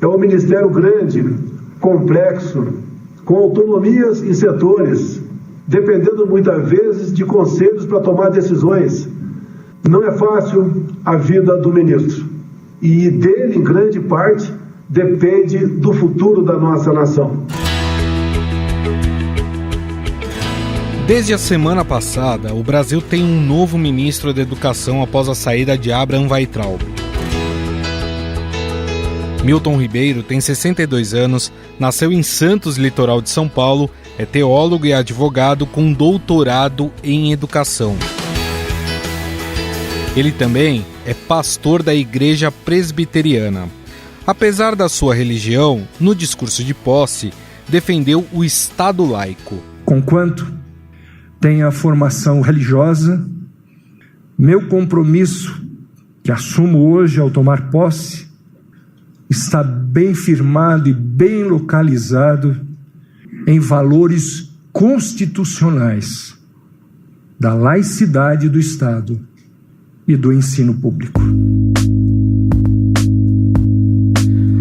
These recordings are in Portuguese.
É um ministério grande, complexo, com autonomias em setores, dependendo muitas vezes de conselhos para tomar decisões. Não é fácil a vida do ministro. E dele, em grande parte, depende do futuro da nossa nação. Desde a semana passada, o Brasil tem um novo ministro da Educação após a saída de Abraham Weintraub. Milton Ribeiro tem 62 anos, nasceu em Santos, litoral de São Paulo, é teólogo e advogado com doutorado em educação. Ele também é pastor da Igreja Presbiteriana. Apesar da sua religião, no discurso de posse, defendeu o Estado laico. Conquanto tenha a formação religiosa, meu compromisso, que assumo hoje ao tomar posse, está bem firmado e bem localizado em valores constitucionais da laicidade do Estado e do ensino público.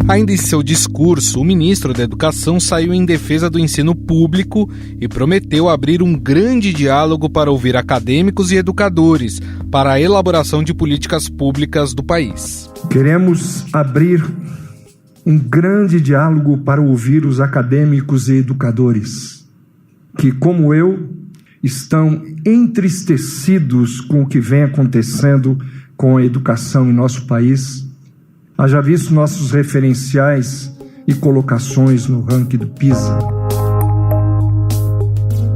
Ainda em seu discurso, o ministro da Educação saiu em defesa do ensino público e prometeu abrir um grande diálogo para ouvir acadêmicos e educadores para a elaboração de políticas públicas do país. Queremos abrir um grande diálogo para ouvir os acadêmicos e educadores que, como eu, estão entristecidos com o que vem acontecendo com a educação em nosso país. Haja visto nossos referenciais e colocações no ranking do PISA.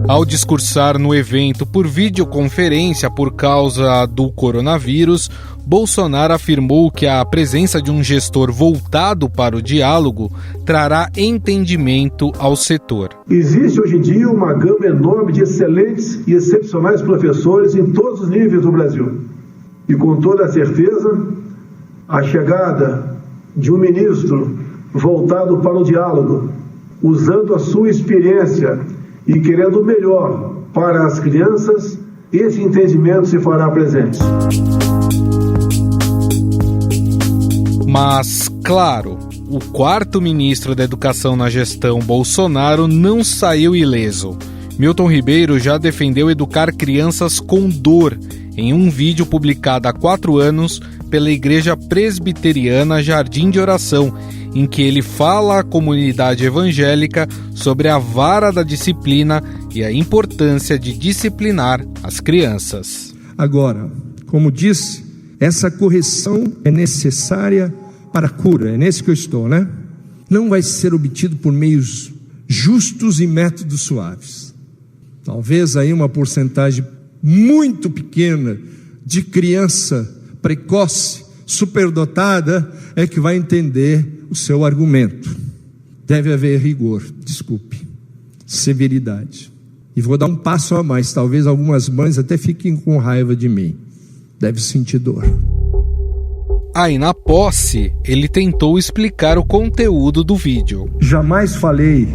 Ao discursar no evento por videoconferência por causa do coronavírus, Bolsonaro afirmou que a presença de um gestor voltado para o diálogo trará entendimento ao setor. Existe hoje em dia uma gama enorme de excelentes e excepcionais professores em todos os níveis do Brasil. E com toda certeza, a chegada de um ministro voltado para o diálogo, usando a sua experiência e querendo o melhor para as crianças, esse entendimento se fará presente. Mas, claro, o quarto ministro da Educação na gestão Bolsonaro não saiu ileso. Milton Ribeiro já defendeu educar crianças com dor em um vídeo publicado há 4 anos pela Igreja Presbiteriana Jardim de Oração, em que ele fala à comunidade evangélica sobre a vara da disciplina e a importância de disciplinar as crianças. Agora, como disse, essa correção é necessária para a cura, é nesse que eu estou, né? Não vai ser obtido por meios justos e métodos suaves. Talvez aí uma porcentagem muito pequena de criança precoce, superdotada, é que vai entender o seu argumento. Deve haver rigor, severidade. E vou dar um passo a mais, talvez algumas mães até fiquem com raiva de mim. Deve sentir dor. Aí na posse, ele tentou explicar o conteúdo do vídeo. Jamais falei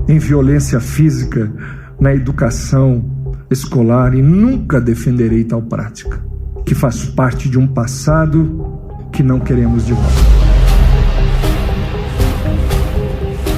em violência física na educação escolar e nunca defenderei tal prática, que faz parte de um passado que não queremos de volta.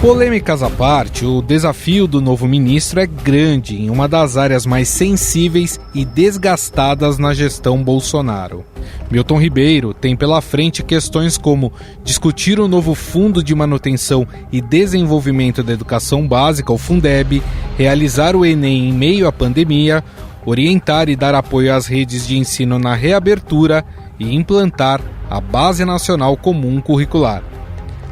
Polêmicas à parte, o desafio do novo ministro é grande em uma das áreas mais sensíveis e desgastadas na gestão Bolsonaro. Milton Ribeiro tem pela frente questões como discutir o novo Fundo de Manutenção e Desenvolvimento da Educação Básica, o Fundeb, realizar o Enem em meio à pandemia, orientar e dar apoio às redes de ensino na reabertura e implantar a Base Nacional Comum Curricular.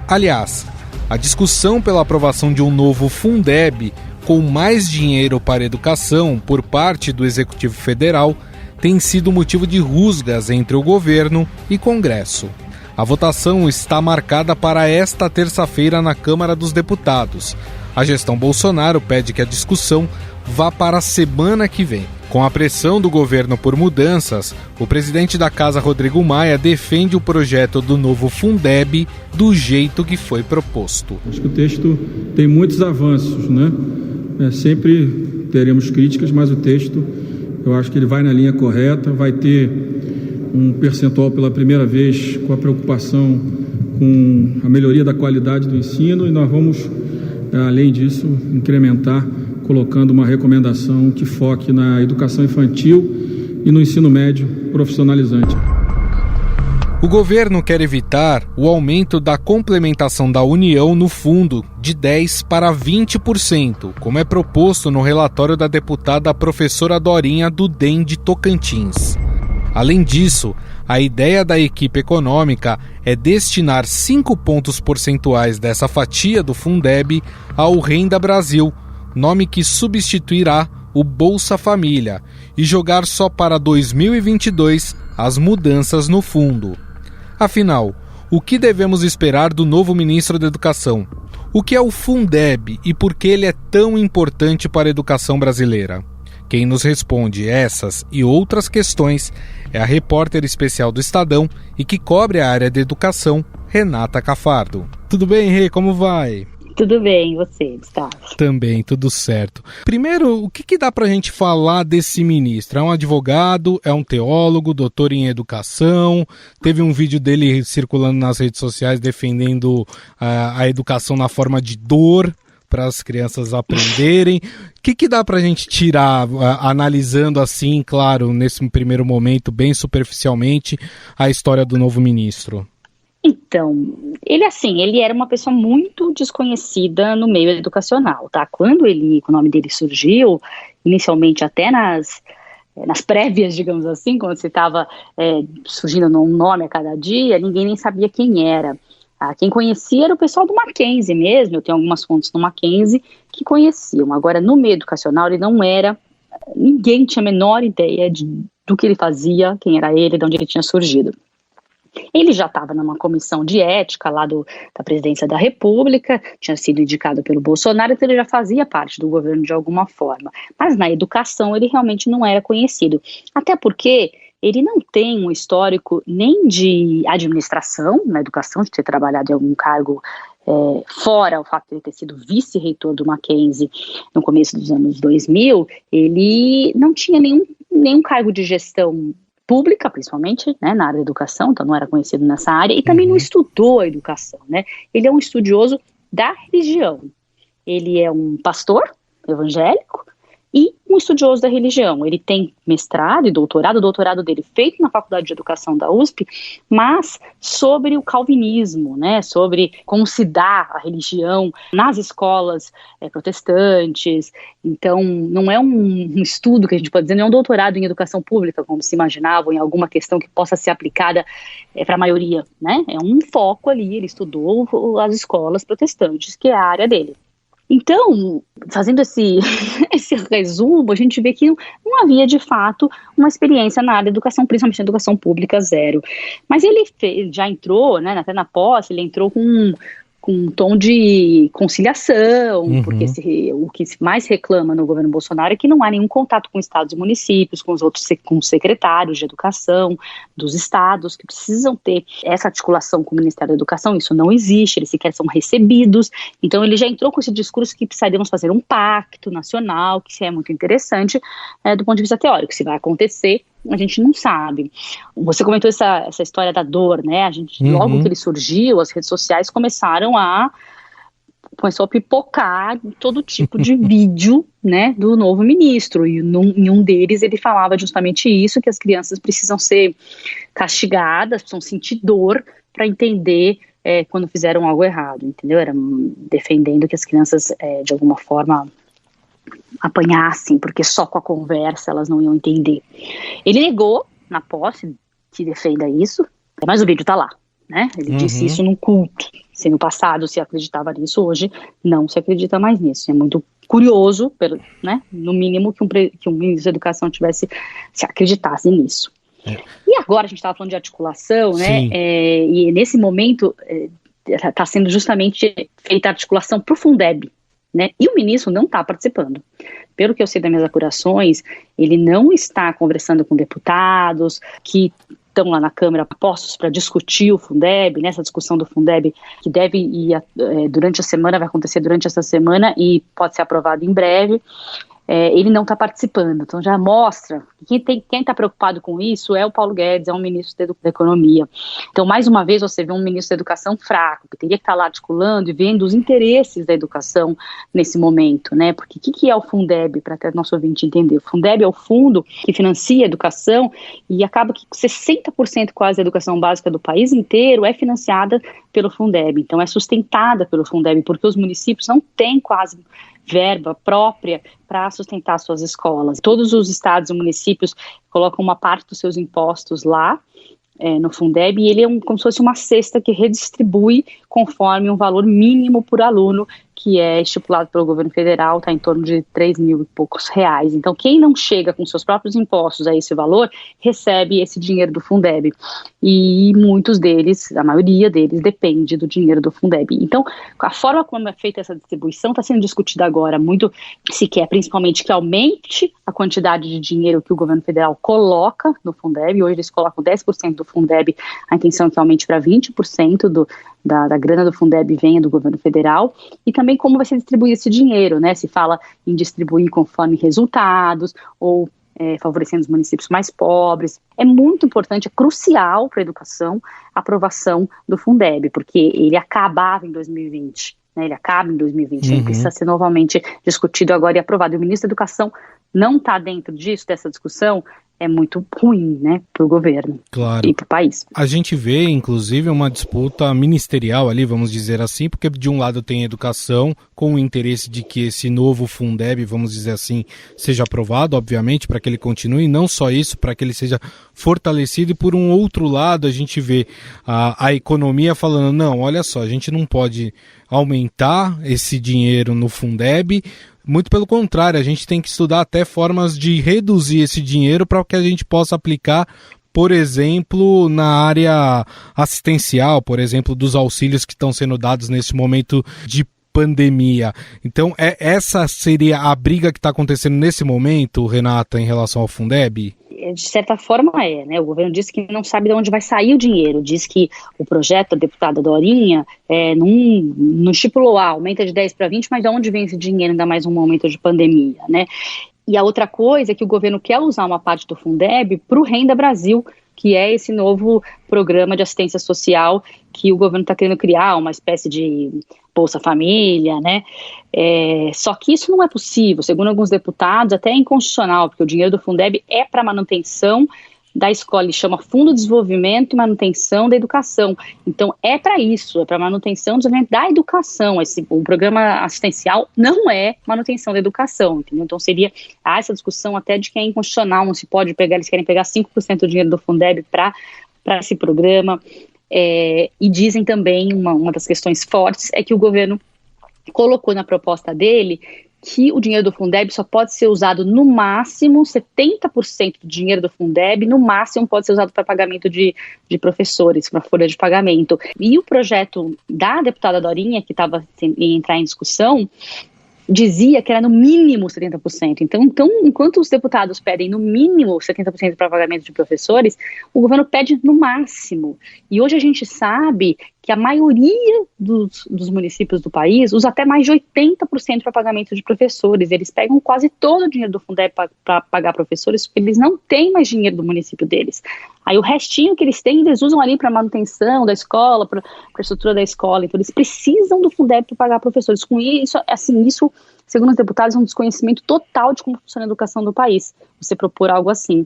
Aliás, a discussão pela aprovação de um novo Fundeb com mais dinheiro para a educação por parte do Executivo Federal tem sido motivo de rusgas entre o governo e Congresso. A votação está marcada para esta terça-feira na Câmara dos Deputados. A gestão Bolsonaro pede que a discussão vá para a semana que vem. Com a pressão do governo por mudanças, o presidente da Casa, Rodrigo Maia, defende o projeto do novo Fundeb do jeito que foi proposto. Acho que o texto tem muitos avanços, né? Sempre teremos críticas, mas o texto, eu acho que ele vai na linha correta, vai ter um percentual pela primeira vez com a preocupação com a melhoria da qualidade do ensino, e nós vamos, além disso, incrementar, colocando uma recomendação que foque na educação infantil e no ensino médio profissionalizante. O governo quer evitar o aumento da complementação da União no fundo de 10% para 20%, como é proposto no relatório da deputada professora Dorinha do DEM de Tocantins. Além disso, a ideia da equipe econômica é destinar 5 pontos percentuais dessa fatia do Fundeb ao Renda Brasil, nome que substituirá o Bolsa Família, e jogar só para 2022 as mudanças no fundo. Afinal, o que devemos esperar do novo ministro da Educação? O que é o Fundeb e por que ele é tão importante para a educação brasileira? Quem nos responde essas e outras questões é a repórter especial do Estadão e que cobre a área de educação, Renata Cafardo. Tudo bem, Rê? Como vai? Tudo bem, e você, Gustavo? Também, tudo certo. Primeiro, o que dá pra gente falar desse ministro? É um advogado, é um teólogo, doutor em educação, teve um vídeo dele circulando nas redes sociais defendendo a educação na forma de dor para as crianças aprenderem. O que dá pra gente tirar, analisando assim, claro, nesse primeiro momento, bem superficialmente, a história do novo ministro? Então, ele era uma pessoa muito desconhecida no meio educacional, tá? Quando o nome dele surgiu, inicialmente até nas prévias, digamos assim, quando você estava surgindo um nome a cada dia, ninguém nem sabia quem era. Quem conhecia era o pessoal do Mackenzie mesmo, eu tenho algumas fontes do Mackenzie que conheciam. Agora, no meio educacional, ele não era, ninguém tinha a menor ideia do que ele fazia, quem era ele, de onde ele tinha surgido. Ele já estava numa comissão de ética lá da presidência da República, tinha sido indicado pelo Bolsonaro, então ele já fazia parte do governo de alguma forma. Mas na educação ele realmente não era conhecido. Até porque ele não tem um histórico nem de administração na educação, de ter trabalhado em algum cargo fora o fato de ele ter sido vice-reitor do Mackenzie no começo dos anos 2000, ele não tinha nenhum cargo de gestão pública, principalmente, né, na área da educação, então não era conhecido nessa área, e também não estudou a educação, né? Ele é um estudioso da religião. Ele é um pastor evangélico e um estudioso da religião. Ele tem mestrado e doutorado, o doutorado dele feito na Faculdade de Educação da USP, mas sobre o calvinismo, né, sobre como se dá a religião nas escolas protestantes. Então, não é um estudo que a gente pode dizer, não é um doutorado em educação pública, como se imaginava, em alguma questão que possa ser aplicada para a maioria, né? É um foco ali, ele estudou as escolas protestantes, que é a área dele. Então, fazendo esse resumo, a gente vê que não havia, de fato, uma experiência na área da educação, principalmente na educação pública, zero. Mas ele já entrou, né, até na posse, ele entrou com um tom de conciliação, porque o que se mais reclama no governo Bolsonaro é que não há nenhum contato com estados e municípios, com os secretários de educação dos estados, que precisam ter essa articulação com o Ministério da Educação. Isso não existe, eles sequer são recebidos. Então ele já entrou com esse discurso que precisaríamos fazer um pacto nacional, que é muito interessante do ponto de vista teórico. Se vai acontecer, a gente não sabe. Você comentou essa história da dor, né? Logo que ele surgiu, as redes sociais começou a pipocar todo tipo de vídeo, né, do novo ministro, e em um deles ele falava justamente isso, que as crianças precisam ser castigadas, precisam sentir dor para entender quando fizeram algo errado, entendeu? Era defendendo que as crianças, de alguma forma, apanhassem, porque só com a conversa elas não iam entender. Ele negou, na posse, que defenda isso, mas o vídeo tá lá, né? Ele disse isso num culto. Se no passado se acreditava nisso, hoje não se acredita mais nisso. É muito curioso, né? No mínimo que um ministro da Educação se acreditasse nisso. E agora a gente estava falando de articulação, né? E nesse momento está sendo justamente feita a articulação para o Fundeb, né? E o ministro não está participando. Pelo que eu sei das minhas apurações, ele não está conversando com deputados que estão lá na Câmara postos para discutir o Fundeb, nessa discussão do Fundeb, que deve ir durante a semana, vai acontecer durante essa semana e pode ser aprovado em breve. ele não está participando. Então já mostra que quem está preocupado com isso é o Paulo Guedes, é o ministro da Economia. Então, mais uma vez, você vê um ministro da Educação fraco, que teria que estar lá articulando e vendo os interesses da educação nesse momento, né? Porque o que é o Fundeb, para até nosso ouvinte entender? O Fundeb é o fundo que financia a educação e acaba que 60% quase da educação básica do país inteiro é financiada pelo Fundeb. Então, é sustentada pelo Fundeb, porque os municípios não têm quase verba própria para sustentar suas escolas. Todos os estados e municípios colocam uma parte dos seus impostos lá, no Fundeb, e ele é como se fosse uma cesta que redistribui conforme um valor mínimo por aluno, que é estipulado pelo governo federal, está em torno de 3 mil e poucos reais. Então, quem não chega com seus próprios impostos a esse valor, recebe esse dinheiro do Fundeb. E muitos deles, a maioria deles, depende do dinheiro do Fundeb. Então, a forma como é feita essa distribuição está sendo discutida agora muito, se quer principalmente que aumente a quantidade de dinheiro que o governo federal coloca no Fundeb. Hoje eles colocam 10% do Fundeb, a intenção é que aumente para 20% da grana do Fundeb venha do governo federal, e também como vai ser distribuído esse dinheiro, né? Se fala em distribuir conforme resultados, ou favorecendo os municípios mais pobres. É muito importante, é crucial para a educação a aprovação do Fundeb, porque ele acabava em 2020, né? Ele acaba em 2020, ele precisa ser novamente discutido agora e aprovado. E o ministro da Educação não está dentro disso, dessa discussão, é muito ruim, né, para o governo, claro, e para o país. A gente vê, inclusive, uma disputa ministerial ali, vamos dizer assim, porque de um lado tem a educação, com o interesse de que esse novo Fundeb, vamos dizer assim, seja aprovado, obviamente, para que ele continue, e não só isso, para que ele seja fortalecido, e por um outro lado a gente vê a economia falando, não, olha só, a gente não pode aumentar esse dinheiro no Fundeb. Muito pelo contrário, a gente tem que estudar até formas de reduzir esse dinheiro para que a gente possa aplicar, por exemplo, na área assistencial, por exemplo, dos auxílios que estão sendo dados nesse momento de pandemia. Então, essa seria a briga que está acontecendo nesse momento, Renata, em relação ao Fundeb? De certa forma né? O governo disse que não sabe de onde vai sair o dinheiro, diz que o projeto da deputada Dorinha não estipulou, aumenta de 10 para 20, mas de onde vem esse dinheiro, ainda mais num momento de pandemia, né? E a outra coisa é que o governo quer usar uma parte do Fundeb para o Renda Brasil, que é esse novo programa de assistência social que o governo está querendo criar, uma espécie de Bolsa Família, né? Só que isso não é possível, segundo alguns deputados, até é inconstitucional, porque o dinheiro do Fundeb é para manutenção da escola, ele chama Fundo de Desenvolvimento e Manutenção da Educação. Então é para isso, é para manutenção e desenvolvimento da educação. O programa assistencial não é manutenção da educação, entendeu? Então seria essa discussão até de que é inconstitucional, não se pode pegar, eles querem pegar 5% do dinheiro do Fundeb para esse programa. E dizem também, uma das questões fortes é que o governo colocou na proposta dele que o dinheiro do Fundeb só pode ser usado no máximo, 70% do dinheiro do Fundeb, no máximo pode ser usado para pagamento de professores, para folha de pagamento. E o projeto da deputada Dorinha, que estava em entrar em discussão, dizia que era no mínimo 70%. Então, enquanto os deputados pedem no mínimo 70% para pagamento de professores, o governo pede no máximo. E hoje a gente sabe que a maioria dos municípios do país usa até mais de 80% para pagamento de professores. Eles pegam quase todo o dinheiro do Fundeb para pagar professores, porque eles não têm mais dinheiro do município deles. Aí o restinho que eles têm, eles usam ali para manutenção da escola, para a estrutura da escola. Então eles precisam do Fundeb para pagar professores. Com isso, isso, segundo os deputados, é um desconhecimento total de como funciona a educação do país, você propor algo assim.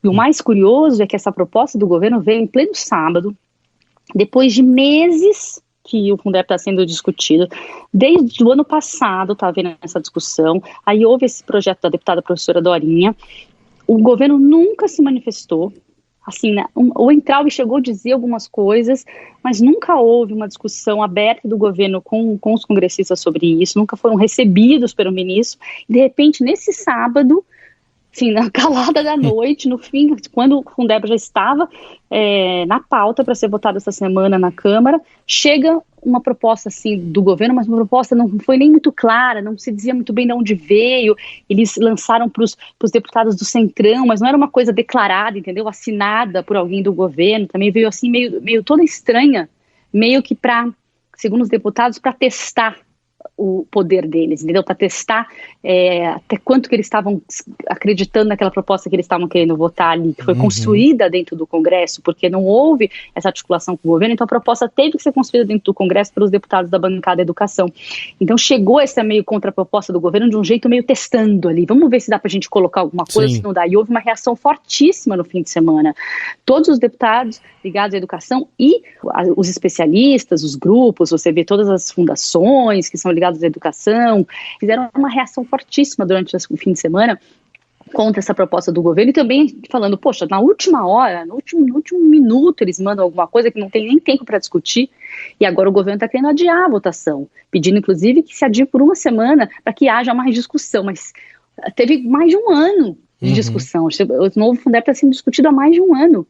E o mais curioso é que essa proposta do governo veio em pleno sábado, depois de meses que o Fundeb está sendo discutido, desde o ano passado está havendo essa discussão, aí houve esse projeto da deputada professora Dorinha, o governo nunca se manifestou, assim, o Entralbe chegou a dizer algumas coisas, mas nunca houve uma discussão aberta do governo com os congressistas sobre isso, nunca foram recebidos pelo ministro, e de repente, nesse sábado, assim, na calada da noite, no fim, quando o Fundeb já estava na pauta para ser votado essa semana na Câmara, chega uma proposta assim do governo, mas uma proposta não foi nem muito clara, não se dizia muito bem de onde veio, eles lançaram para os deputados do Centrão, mas não era uma coisa declarada, entendeu? Assinada por alguém do governo, também veio assim meio toda estranha, meio que para, segundo os deputados, para testar o poder deles, entendeu? Para testar até quanto que eles estavam acreditando naquela proposta que eles estavam querendo votar ali, que foi construída dentro do Congresso, porque não houve essa articulação com o governo, então a proposta teve que ser construída dentro do Congresso pelos deputados da bancada da educação. Então chegou essa meio contraproposta do governo de um jeito meio testando ali, vamos ver se dá pra gente colocar alguma coisa, se não dá. E houve uma reação fortíssima no fim de semana. Todos os deputados ligados à educação e os especialistas, os grupos, você vê todas as fundações que são ligadas à educação, fizeram uma reação fortíssima durante o fim de semana contra essa proposta do governo e também falando, poxa, na última hora, no último minuto eles mandam alguma coisa que não tem nem tempo para discutir e agora o governo está querendo adiar a votação, pedindo inclusive que se adie por uma semana para que haja mais discussão, mas teve mais de um ano de discussão, o novo Fundeb está sendo discutido há mais de um ano.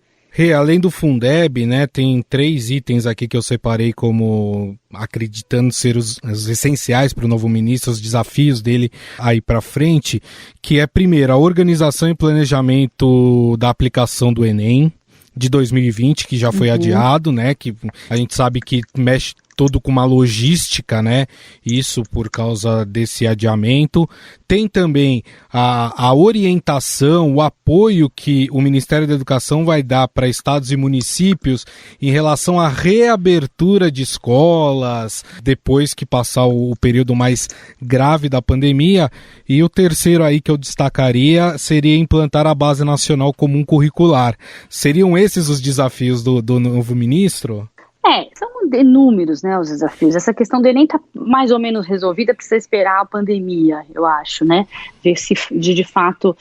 Além do Fundeb, né, tem 3 itens aqui que eu separei como acreditando ser os essenciais para o novo ministro, os desafios dele aí para frente, que é, primeiro, a organização e planejamento da aplicação do Enem de 2020, que já foi adiado, né, que a gente sabe que mexe todo com uma logística, né? Isso por causa desse adiamento. Tem também a orientação, o apoio que o Ministério da Educação vai dar para estados e municípios em relação à reabertura de escolas, depois que passar o período mais grave da pandemia. E o terceiro aí que eu destacaria seria implantar a Base Nacional Comum Curricular. Seriam esses os desafios do novo ministro? São inúmeros, né, os desafios. Essa questão do Enem está mais ou menos resolvida, precisa esperar a pandemia, eu acho, né, ver se de fato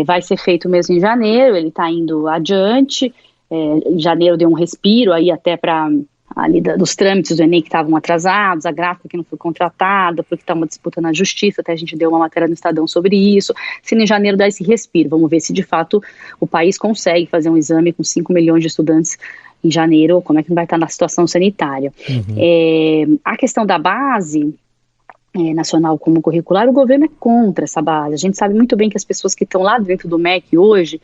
vai ser feito mesmo em janeiro, ele está indo adiante, em janeiro deu um respiro aí até para ali dos trâmites do Enem que estavam atrasados, a gráfica que não foi contratada, porque está uma disputa na justiça, até a gente deu uma matéria no Estadão sobre isso, se em janeiro dá esse respiro, vamos ver se de fato o país consegue fazer um exame com 5 milhões de estudantes em janeiro, como é que vai estar na situação sanitária. A questão da base nacional comum curricular, o governo é contra essa base. A gente sabe muito bem que as pessoas que estão lá dentro do MEC hoje,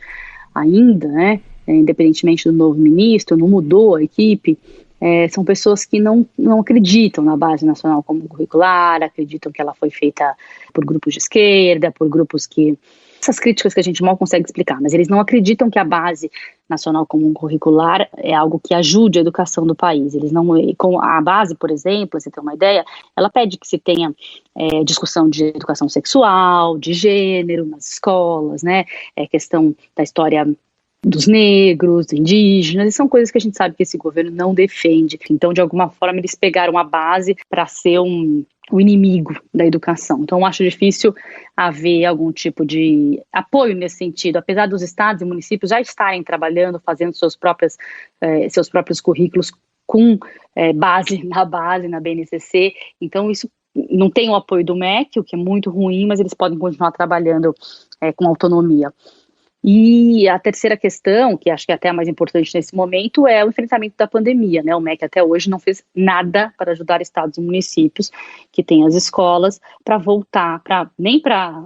ainda, né, independentemente do novo ministro, não mudou a equipe, são pessoas que não acreditam na base nacional comum curricular, acreditam que ela foi feita por grupos de esquerda, por grupos que... Essas críticas que a gente mal consegue explicar, mas eles não acreditam que a Base Nacional Comum Curricular é algo que ajude a educação do país. Eles não, com a base, por exemplo, você tem uma ideia, ela pede que se tenha discussão de educação sexual, de gênero nas escolas, né, questão da história dos negros, indígenas, e são coisas que a gente sabe que esse governo não defende. Então, de alguma forma, eles pegaram a base para ser o inimigo da educação. Então, eu acho difícil haver algum tipo de apoio nesse sentido, apesar dos estados e municípios já estarem trabalhando, fazendo seus próprios currículos com base, na BNCC. Então, isso não tem o apoio do MEC, o que é muito ruim, mas eles podem continuar trabalhando com autonomia. E a terceira questão, que acho que é até a mais importante nesse momento, é o enfrentamento da pandemia, né? O MEC até hoje não fez nada para ajudar estados e municípios que têm as escolas para voltar, nem para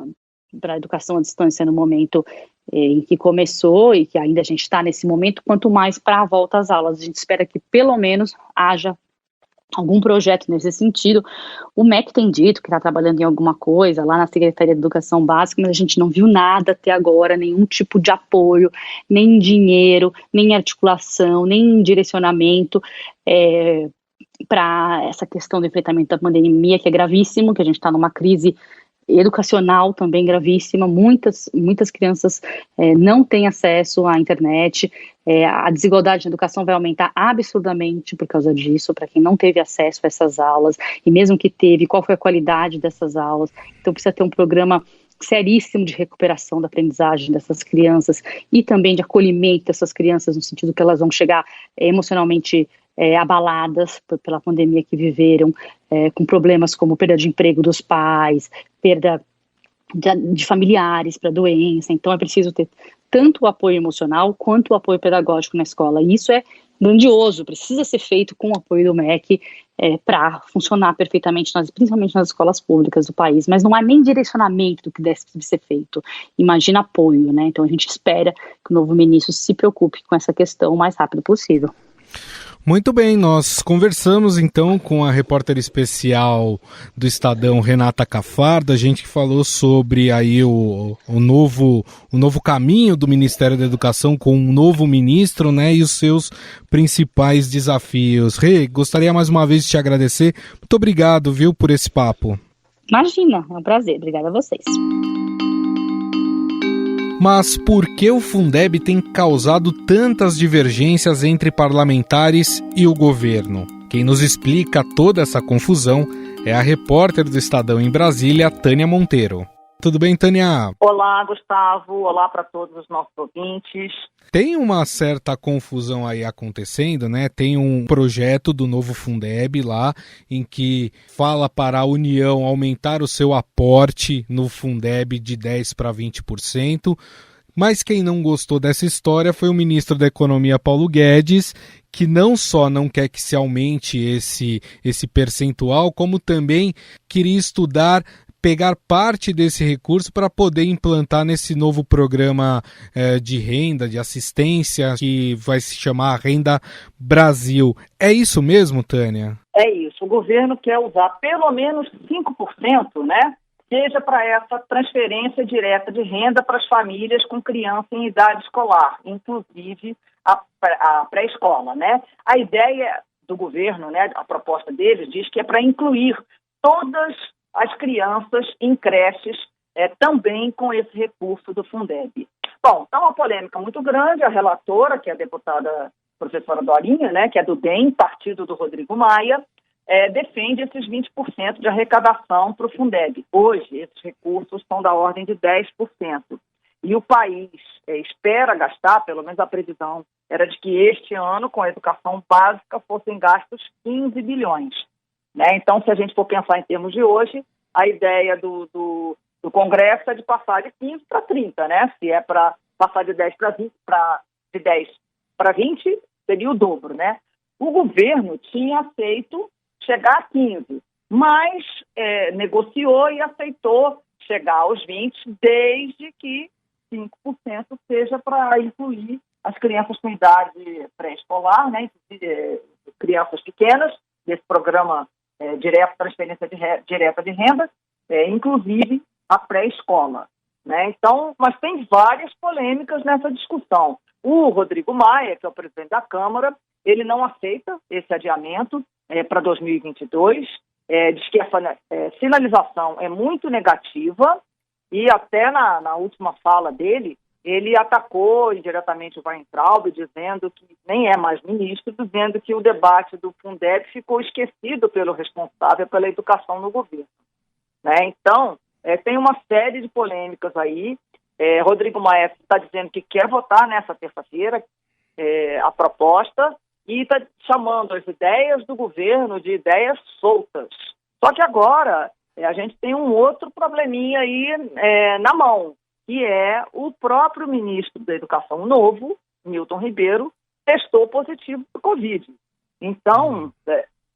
a educação à distância no momento em que começou e que ainda a gente está nesse momento, quanto mais para a volta às aulas. A gente espera que pelo menos haja algum projeto nesse sentido. O MEC tem dito que está trabalhando em alguma coisa lá na Secretaria de Educação Básica, mas a gente não viu nada até agora, nenhum tipo de apoio, nem dinheiro, nem articulação, nem direcionamento para essa questão do enfrentamento da pandemia, que é gravíssimo, que a gente está numa crise educacional também gravíssima, muitas crianças não têm acesso à internet, a desigualdade na educação vai aumentar absurdamente por causa disso, para quem não teve acesso a essas aulas, e mesmo que teve, qual foi a qualidade dessas aulas. Então precisa ter um programa seríssimo de recuperação da aprendizagem dessas crianças e também de acolhimento dessas crianças, no sentido que elas vão chegar emocionalmente abaladas pela pandemia que viveram, com problemas como perda de emprego dos pais, perda de familiares para doença. Então é preciso ter tanto o apoio emocional quanto o apoio pedagógico na escola. E isso é grandioso, precisa ser feito com o apoio do MEC para funcionar perfeitamente, principalmente nas escolas públicas do país. Mas não há nem direcionamento do que deve ser feito. Imagina apoio, né? Então a gente espera que o novo ministro se preocupe com essa questão o mais rápido possível. Muito bem, nós conversamos então com a repórter especial do Estadão, Renata Cafardo, a gente falou sobre aí o novo caminho do Ministério da Educação com um novo ministro, né, e os seus principais desafios. Rê, gostaria mais uma vez de te agradecer. Muito obrigado, viu, por esse papo. Imagina, é um prazer. Obrigada a vocês. Mas por que o Fundeb tem causado tantas divergências entre parlamentares e o governo? Quem nos explica toda essa confusão é a repórter do Estadão em Brasília, Tânia Monteiro. Tudo bem, Tânia? Olá, Gustavo. Olá para todos os nossos ouvintes. Tem uma certa confusão aí acontecendo, né? Tem um projeto do novo Fundeb lá, em que fala para a União aumentar o seu aporte no Fundeb de 10% para 20%. Mas quem não gostou dessa história foi o ministro da Economia, Paulo Guedes, que não só não quer que se aumente esse percentual, como também queria pegar parte desse recurso para poder implantar nesse novo programa de renda, de assistência, que vai se chamar Renda Brasil. É isso mesmo, Tânia? É isso. O governo quer usar pelo menos 5%, né? Seja para essa transferência direta de renda para as famílias com criança em idade escolar, inclusive a pré-escola, né? A ideia do governo, né, a proposta deles, diz que é para incluir todas as crianças em creches também com esse recurso do Fundeb. Bom, está uma polêmica muito grande. A relatora, que é a deputada professora Dorinha, né, que é do DEM, partido do Rodrigo Maia, defende esses 20% de arrecadação para o Fundeb. Hoje, esses recursos são da ordem de 10%. E o país espera gastar, pelo menos a previsão era de que este ano, com a educação básica, fossem gastos 15 bilhões. Né? Então, se a gente for pensar em termos de hoje, a ideia do Congresso é de passar de 15 para 30, né? Se é para passar de 10 para 20, de 10 para 20, seria o dobro, né? O governo tinha aceito chegar a 15, mas negociou e aceitou chegar aos 20, desde que 5% seja para incluir as crianças com idade pré-escolar, né? Crianças pequenas, desse programa transferência direta de renda, inclusive a pré-escola. Né? Então, mas tem várias polêmicas nessa discussão. O Rodrigo Maia, que é o presidente da Câmara, ele não aceita esse adiamento para 2022, diz que essa sinalização é muito negativa e até na última fala dele, ele atacou indiretamente o Weintraub, dizendo que nem é mais ministro, dizendo que o debate do Fundeb ficou esquecido pelo responsável pela educação no governo. Né? Então, tem uma série de polêmicas aí. Rodrigo Maia está dizendo que quer votar nessa terça-feira a proposta e está chamando as ideias do governo de ideias soltas. Só que agora a gente tem um outro probleminha aí na mão, que é o próprio ministro da Educação novo, Milton Ribeiro, testou positivo para o Covid. Então,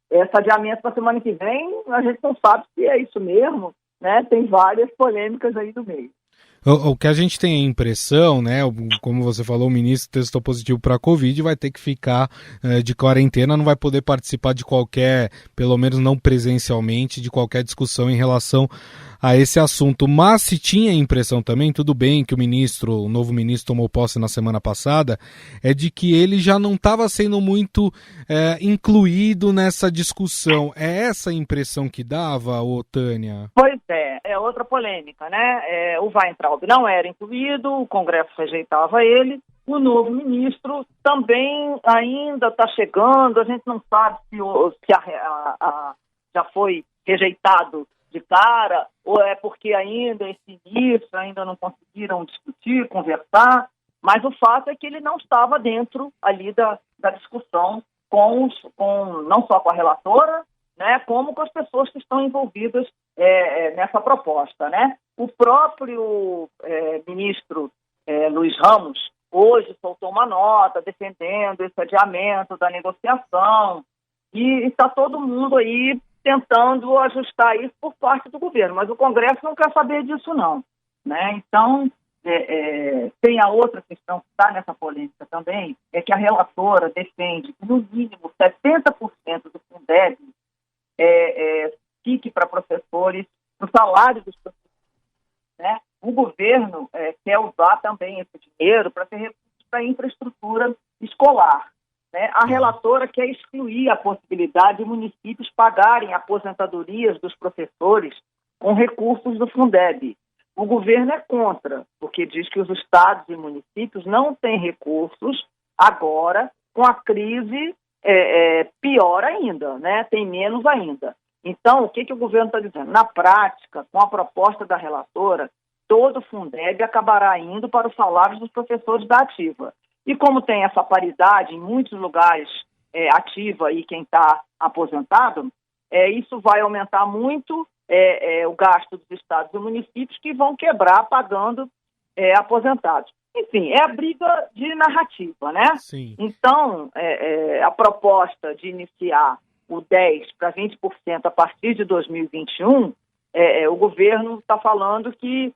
esse adiamento para a semana que vem, a gente não sabe se é isso mesmo, né? Tem várias polêmicas aí do meio. O que a gente tem a impressão, né, como você falou, o ministro testou positivo para a Covid, vai ter que ficar de quarentena, não vai poder participar de qualquer, pelo menos não presencialmente, de qualquer discussão em relação a esse assunto. Mas se tinha a impressão também, tudo bem que o novo ministro tomou posse na semana passada, é de que ele já não estava sendo muito incluído nessa discussão. É essa a impressão que dava, Tânia? Pois é outra polêmica, né? O Weintraub não era incluído, o Congresso rejeitava ele, o novo ministro também ainda está chegando, a gente não sabe se já foi rejeitado de cara, ou é porque ainda esse início, ainda não conseguiram discutir, conversar, mas o fato é que ele não estava dentro ali da discussão não só com a relatora, né, como com as pessoas que estão envolvidas nessa proposta. Né? O próprio ministro Luiz Ramos hoje soltou uma nota defendendo esse adiamento da negociação e está todo mundo aí tentando ajustar isso por parte do governo, mas o Congresso não quer saber disso não. Né? Então, tem a outra questão que está nessa polêmica também, é que a relatora defende que, no mínimo, 70% do Fundeb fique para professores, para o salário dos professores, né? O governo quer usar também esse dinheiro para ter recursos para infraestrutura escolar, né? A relatora quer excluir a possibilidade de municípios pagarem aposentadorias dos professores com recursos do Fundeb. O governo é contra, porque diz que os estados e municípios não têm recursos agora, com a crise pior ainda, né? Tem menos ainda. Então, o que o governo está dizendo? Na prática, com a proposta da relatora, todo o Fundeb acabará indo para os salários dos professores da ativa. E como tem essa paridade em muitos lugares ativa e quem está aposentado, isso vai aumentar muito o gasto dos estados e municípios, que vão quebrar pagando aposentados. Enfim, é a briga de narrativa, né? Sim. Então, a proposta de iniciar o 10% para 20% a partir de 2021, o governo está falando que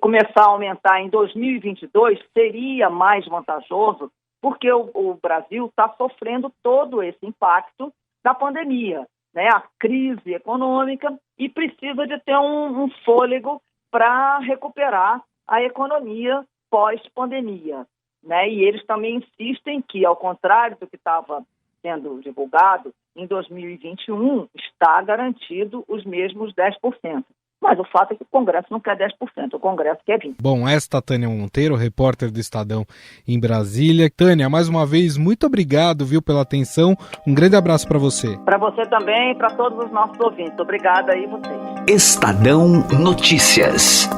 começar a aumentar em 2022 seria mais vantajoso, porque o Brasil está sofrendo todo esse impacto da pandemia, né? A crise econômica, e precisa de ter um fôlego para recuperar a economia pós-pandemia, né? E eles também insistem que, ao contrário do que estava sendo divulgado, em 2021 está garantido os mesmos 10%. Mas o fato é que o Congresso não quer 10%, o Congresso quer 20%. Bom, esta Tânia Monteiro, repórter do Estadão em Brasília. Tânia, mais uma vez, muito obrigado, viu, pela atenção. Um grande abraço para você. Para você também e para todos os nossos ouvintes. Obrigada aí vocês. Estadão Notícias.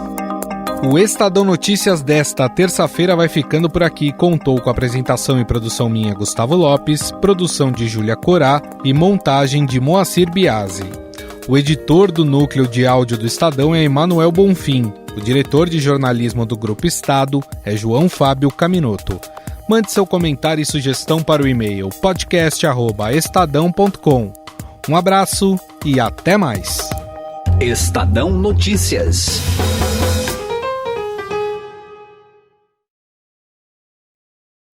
O Estadão Notícias desta terça-feira vai ficando por aqui. Contou com apresentação e produção minha, Gustavo Lopes, produção de Júlia Corá e montagem de Moacir Biasi. O editor do núcleo de áudio do Estadão é Emanuel Bonfim. O diretor de jornalismo do Grupo Estado é João Fábio Caminoto. Mande seu comentário e sugestão para o e-mail podcast@estadão.com. Um abraço e até mais. Estadão Notícias.